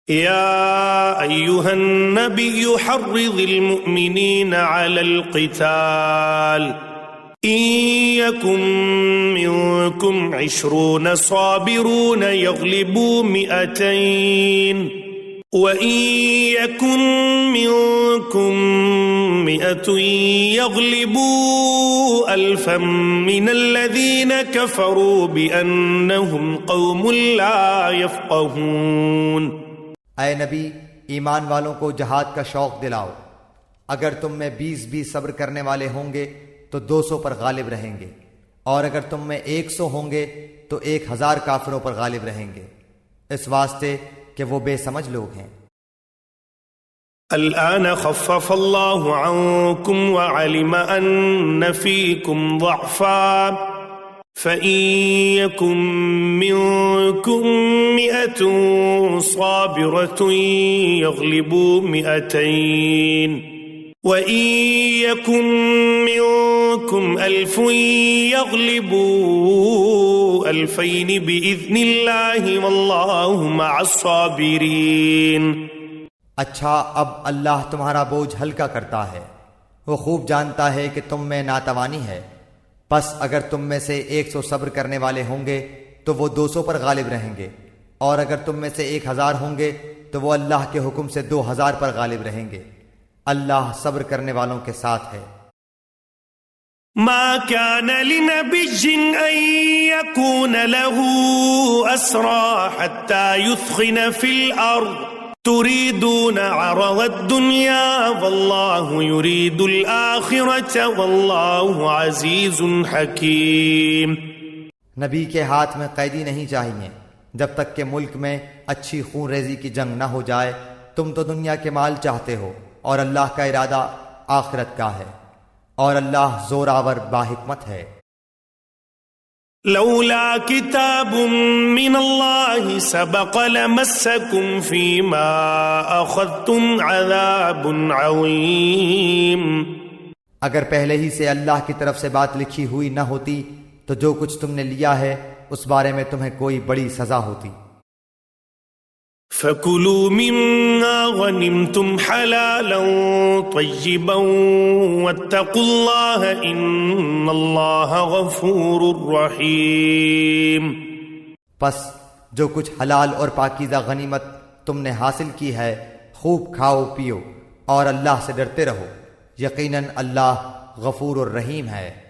يا أيها النبي حرض المؤمنين على القتال إن يكن منكم 20 صابرون يغلبوا 200 وإن يكن منكم 100 يغلبوا 1000 من الذين كفروا بأنهم قوم لا يفقهون۔ اے نبی، ایمان والوں کو جہاد کا شوق دلاؤ۔ اگر تم میں 20 صبر کرنے والے ہوں گے تو 200 پر غالب رہیں گے، اور اگر تم میں 100 ہوں گے تو 1000 کافروں پر غالب رہیں گے، اس واسطے کہ وہ بے سمجھ لوگ ہیں۔ الآن خفف الله عنكم وعلم أن فيكم ضعفا فإن يكن منكم 100 صابرة يغلبوا 200 وإن يكن منكم 1000 يغلبوا 2000 بإذن الله والله مع الصابرين۔ اچھا، اب اللہ تمہارا بوجھ ہلکا کرتا ہے، وہ خوب جانتا ہے کہ تم میں ناتوانی ہے، پس اگر تم میں سے 100 صبر کرنے والے ہوں گے تو وہ 200 پر غالب رہیں گے، اور اگر تم میں سے 1000 ہوں گے تو وہ اللہ کے حکم سے 2000 پر غالب رہیں گے۔ اللہ صبر کرنے والوں کے ساتھ ہے۔ ما كان لنبي أن يكون له أسرى حتى يثخن في الأرض تريدون عرض الدنيا والله يريد الآخرة والله عزيز حكيم۔ نبی کے ہاتھ میں قیدی نہیں چاہیے جب تک کہ ملک میں اچھی خون ریزی کی جنگ نہ ہو جائے۔ تم تو دنیا کے مال چاہتے ہو اور اللہ کا ارادہ آخرت کا ہے، اور اللہ زوراور باحکمت ہے۔ لولا كتاب من الله سبق لمسكم فيما أخذتم عذاب عظيم۔ اگر پہلے ہی سے اللہ کی طرف سے بات لکھی ہوئی نہ ہوتی تو جو کچھ تم نے لیا ہے اس بارے میں تمہیں کوئی بڑی سزا ہوتی۔ فَكُلُوا مِمَّا غَنِمْتُمْ حَلَالًا طَيِّبًا وَاتَّقُوا اللَّهَ إِنَّ اللَّهَ غَفُورٌ رَحِيمٌ۔ پس جو کچھ حلال اور پاکیزہ غنیمت تم نے حاصل کی ہے خوب کھاؤ پیو، اور اللہ سے ڈرتے رہو، یقیناً اللہ غفور الرحیم ہے۔